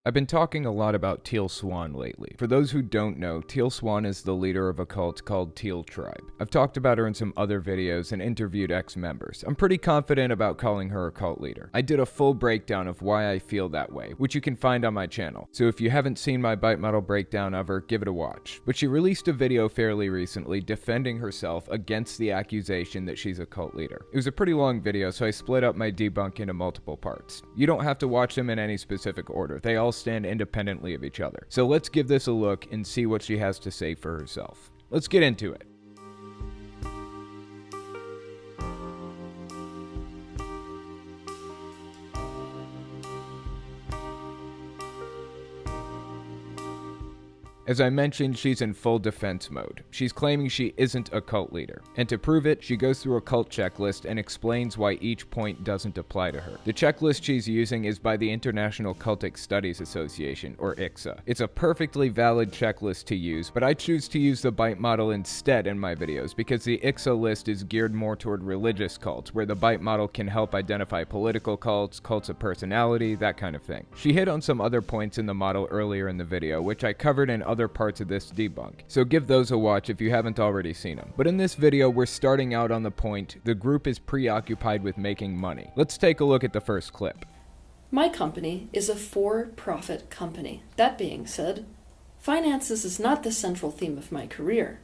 I've been talking a lot about Teal Swan lately. For those who don't know, Teal Swan is the leader of a cult called Teal Tribe. I've talked about her in some other videos and interviewed ex-members. I'm pretty confident about calling her a cult leader. I did a full breakdown of why I feel that way, which you can find on my channel. So if you haven't seen my bite model breakdown of her, give it a watch. But she released a video fairly recently defending herself against the accusation that she's a cult leader. It was a pretty long video, so I split up my debunk into multiple parts. You don't have to watch them in any specific order. They all stand independently of each other. So let's give this a look and see what she has to say for herself. Let's get into it. As I mentioned, she's in full defense mode. She's claiming she isn't a cult leader. And to prove it, she goes through a cult checklist and explains why each point doesn't apply to her. The checklist she's using is by the International Cultic Studies Association, or ICSA. It's a perfectly valid checklist to use, but I choose to use the bite model instead in my videos because the ICSA list is geared more toward religious cults, where the bite model can help identify political cults, cults of personality, that kind of thing. She hit on some other points in the model earlier in the video, which I covered in other parts of this debunk, so give those a watch if you haven't already seen them. But in this video, we're starting out on the point the group is preoccupied with making money. Let's take a look at the first clip. My company is a for-profit company. That being said, finances is not the central theme of my career.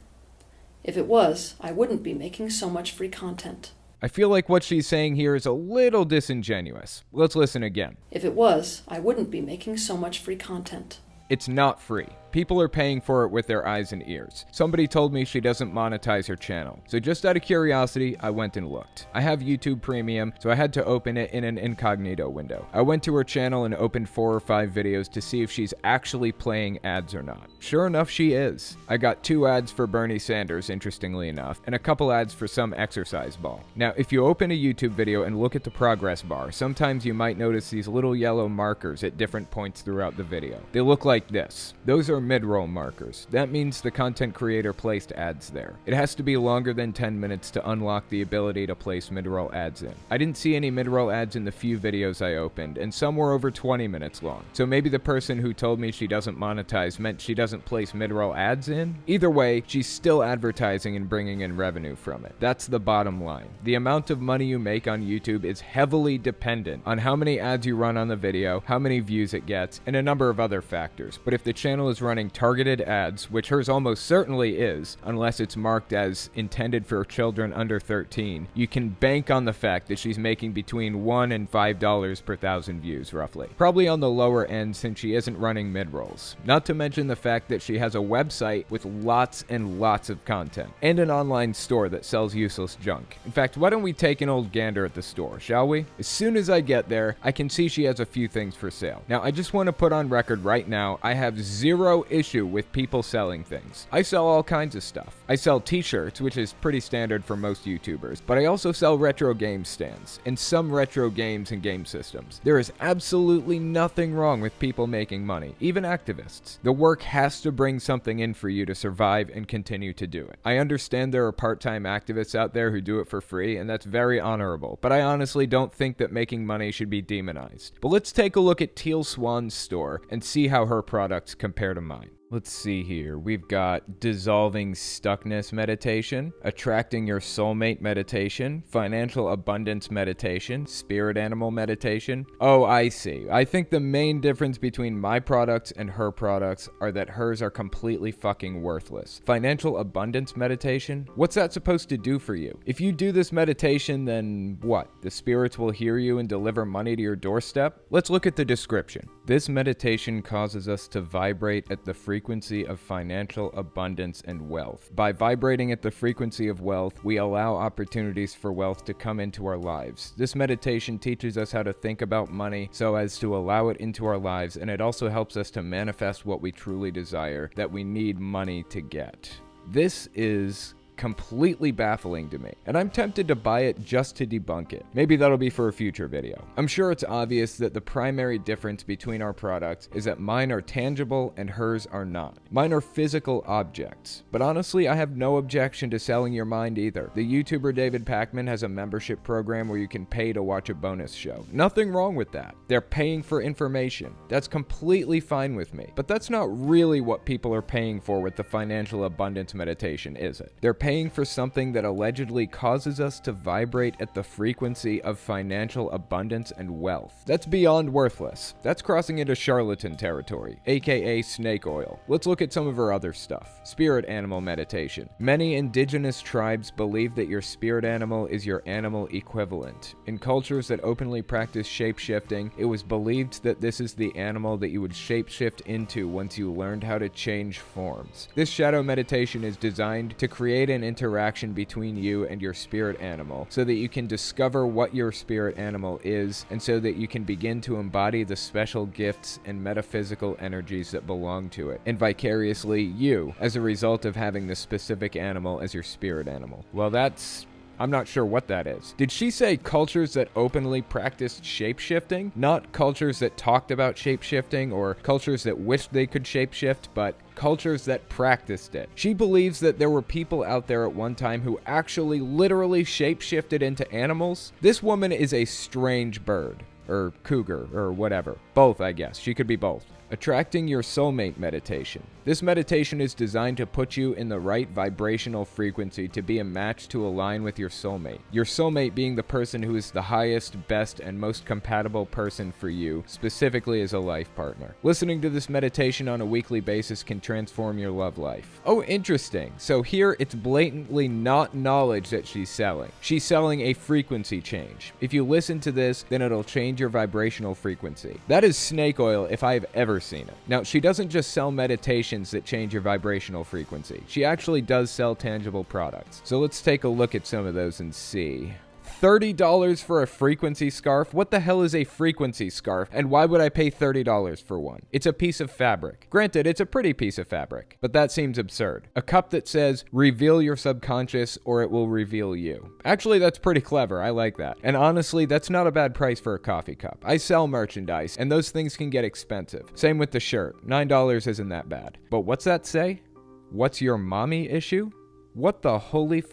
If it was, I wouldn't be making so much free content. I feel like what she's saying here is a little disingenuous. Let's listen again. If it was, I wouldn't be making so much free content. It's not free. People are paying for it with their eyes and ears. Somebody told me she doesn't monetize her channel. So just out of curiosity, I went and looked. I have YouTube Premium, so I had to open it in an incognito window. I went to her channel and opened 4 or 5 videos to see if she's actually playing ads or not. Sure enough, she is. I got 2 ads for Bernie Sanders, interestingly enough, and a couple ads for some exercise ball. Now, if you open a YouTube video and look at the progress bar, sometimes you might notice these little yellow markers at different points throughout the video. They look like this. Those are mid-roll markers. That means the content creator placed ads there. It has to be longer than 10 minutes to unlock the ability to place mid-roll ads in. I didn't see any mid-roll ads in the few videos I opened, and some were over 20 minutes long. So maybe the person who told me she doesn't monetize meant she doesn't place mid-roll ads in? Either way, she's still advertising and bringing in revenue from it. That's the bottom line. The amount of money you make on YouTube is heavily dependent on how many ads you run on the video, how many views it gets, and a number of other factors. But if the channel is running targeted ads, which hers almost certainly is, unless it's marked as intended for children under 13, you can bank on the fact that she's making between $1 and $5 per 1,000 views, roughly. Probably on the lower end since she isn't running mid-rolls. Not to mention the fact that she has a website with lots and lots of content, and an online store that sells useless junk. In fact, why don't we take an old gander at the store, shall we? As soon as I get there, I can see she has a few things for sale. Now, I just want to put on record right now, I have zero issue with people selling things. I sell all kinds of stuff. I sell t-shirts, which is pretty standard for most YouTubers, but I also sell retro game stands and some retro games and game systems. There is absolutely nothing wrong with people making money, even activists. The work has to bring something in for you to survive and continue to do it. I understand there are part-time activists out there who do it for free, and that's very honorable, but I honestly don't think that making money should be demonized. But let's take a look at Teal Swan's store and see how her products compare to mine. Let's see here. We've got dissolving stuckness meditation, attracting your soulmate meditation, financial abundance meditation, spirit animal meditation. Oh, I see. I think the main difference between my products and her products are that hers are completely fucking worthless. Financial abundance meditation? What's that supposed to do for you? If you do this meditation, then what? The spirits will hear you and deliver money to your doorstep? Let's look at the description. This meditation causes us to vibrate at the frequency of financial abundance and wealth. By vibrating at the frequency of wealth, we allow opportunities for wealth to come into our lives. This meditation teaches us how to think about money so as to allow it into our lives, and it also helps us to manifest what we truly desire, that we need money to get. This is completely baffling to me, and I'm tempted to buy it just to debunk it. Maybe that'll be for a future video. I'm sure it's obvious that the primary difference between our products is that mine are tangible and hers are not. Mine are physical objects, but honestly, I have no objection to selling your mind either. The YouTuber David Pakman has a membership program where you can pay to watch a bonus show. Nothing wrong with that. They're paying for information. That's completely fine with me. But that's not really what people are paying for with the financial abundance meditation, is it? They're paying for something that allegedly causes us to vibrate at the frequency of financial abundance and wealth. That's beyond worthless. That's crossing into charlatan territory, aka snake oil. Let's look at some of her other stuff. Spirit animal meditation. Many indigenous tribes believe that your spirit animal is your animal equivalent. In cultures that openly practice shape-shifting, it was believed that this is the animal that you would shape-shift into once you learned how to change forms. This shadow meditation is designed to create an interaction between you and your spirit animal so that you can discover what your spirit animal is and so that you can begin to embody the special gifts and metaphysical energies that belong to it, and vicariously you, as a result of having the specific animal as your spirit animal. Well, I'm not sure what that is. Did she say cultures that openly practiced shape-shifting? Not cultures that talked about shape-shifting or cultures that wished they could shape-shift, but cultures that practiced it. She believes that there were people out there at one time who actually literally shape-shifted into animals. This woman is a strange bird. Or cougar, or whatever. Both, I guess. She could be both. Attracting your soulmate meditation. This meditation is designed to put you in the right vibrational frequency to be a match to align with your soulmate. Your soulmate being the person who is the highest, best, and most compatible person for you, specifically as a life partner. Listening to this meditation on a weekly basis can transform your love life. Oh, interesting. So here it's blatantly not knowledge that she's selling. She's selling a frequency change. If you listen to this, then it'll change your vibrational frequency. That is snake oil if I've ever seen it. Now, she doesn't just sell meditations that change your vibrational frequency. She actually does sell tangible products. So let's take a look at some of those and see. $30 for a frequency scarf? What the hell is a frequency scarf, and why would I pay $30 for one? It's a piece of fabric. Granted, it's a pretty piece of fabric, but that seems absurd. A cup that says, reveal your subconscious or it will reveal you. Actually, that's pretty clever. I like that. And honestly, that's not a bad price for a coffee cup. I sell merchandise, and those things can get expensive. Same with the shirt. $9 isn't that bad. But what's that say? What's your mommy issue? What the holy f***?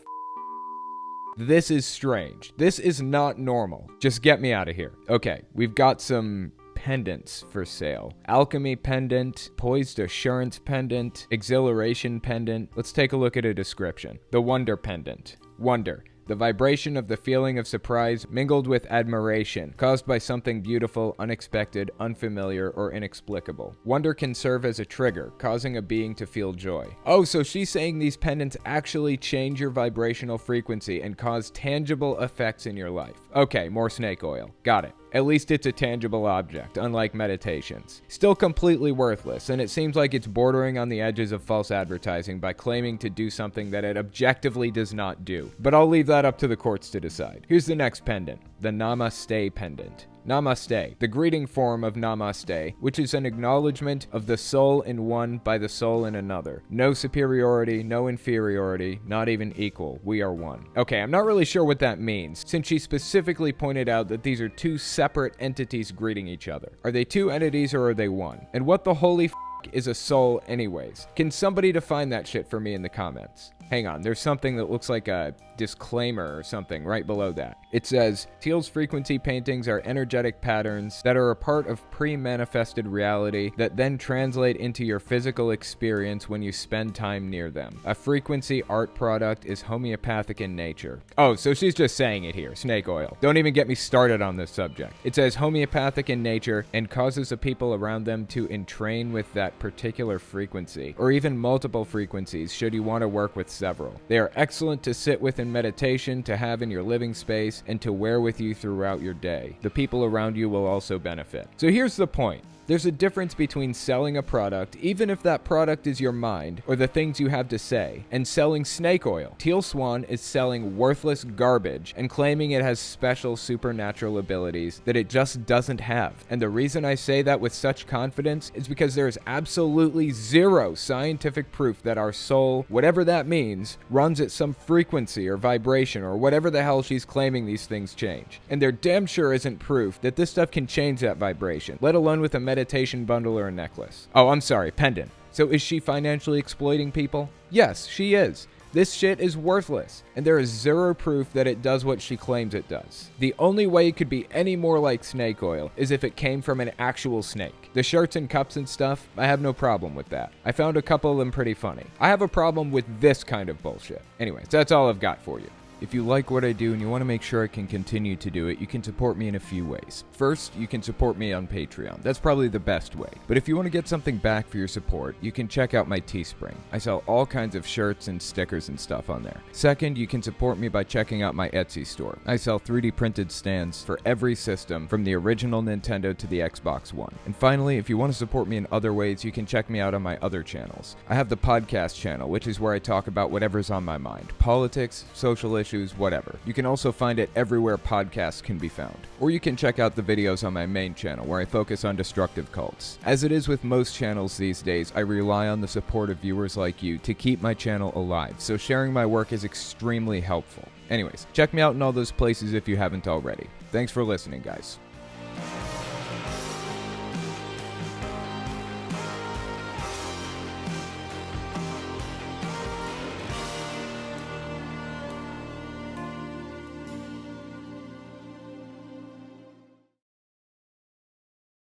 This is strange. This is not normal. Just get me out of here. Okay, we've got some pendants for sale. Alchemy pendant, poised assurance pendant, exhilaration pendant. Let's take a look at a description. The wonder pendant. Wonder. The vibration of the feeling of surprise mingled with admiration, caused by something beautiful, unexpected, unfamiliar, or inexplicable. Wonder can serve as a trigger, causing a being to feel joy. Oh, so she's saying these pendants actually change your vibrational frequency and cause tangible effects in your life. Okay, more snake oil. Got it. At least it's a tangible object, unlike meditations. Still completely worthless, and it seems like it's bordering on the edges of false advertising by claiming to do something that it objectively does not do. But I'll leave that up to the courts to decide. Here's the next pendant, the Namaste pendant. Namaste, the greeting form of Namaste, which is an acknowledgement of the soul in one by the soul in another. No superiority, no inferiority, not even equal. We are one. Okay, I'm not really sure what that means, since she specifically pointed out that these are two separate entities greeting each other. Are they two entities or are they one? And what the holy f*** is a soul anyways? Can somebody define that shit for me in the comments? Hang on, there's something that looks like a disclaimer or something right below that. It says, Teal's frequency paintings are energetic patterns that are a part of pre-manifested reality that then translate into your physical experience when you spend time near them. A frequency art product is homeopathic in nature. Oh, so she's just saying it here, snake oil. Don't even get me started on this subject. It says homeopathic in nature and causes the people around them to entrain with that particular frequency, or even multiple frequencies should you want to work with several. They are excellent to sit with in meditation, to have in your living space, and to wear with you throughout your day. The people around you will also benefit. So here's the point. There's a difference between selling a product, even if that product is your mind or the things you have to say, and selling snake oil. Teal Swan is selling worthless garbage and claiming it has special supernatural abilities that it just doesn't have. And the reason I say that with such confidence is because there is absolutely zero scientific proof that our soul, whatever that means, runs at some frequency or vibration or whatever the hell she's claiming these things change. And there damn sure isn't proof that this stuff can change that vibration, let alone with a meditation bundle or a necklace. Oh, I'm sorry, pendant. So is she financially exploiting people? Yes, she is. This shit is worthless, and there is zero proof that it does what she claims it does. The only way it could be any more like snake oil is if it came from an actual snake. The shirts and cups and stuff, I have no problem with that. I found a couple of them pretty funny. I have a problem with this kind of bullshit. Anyways, that's all I've got for you. If you like what I do and you want to make sure I can continue to do it, you can support me in a few ways. First, you can support me on Patreon. That's probably the best way. But if you want to get something back for your support, you can check out my Teespring. I sell all kinds of shirts and stickers and stuff on there. Second, you can support me by checking out my Etsy store. I sell 3D printed stands for every system, from the original Nintendo to the Xbox One. And finally, if you want to support me in other ways, you can check me out on my other channels. I have the podcast channel, which is where I talk about whatever's on my mind. Politics, social issues, whatever. You can also find it everywhere podcasts can be found. Or you can check out the videos on my main channel where I focus on destructive cults. As it is with most channels these days, I rely on the support of viewers like you to keep my channel alive, so sharing my work is extremely helpful. Anyways, check me out in all those places if you haven't already. Thanks for listening, guys.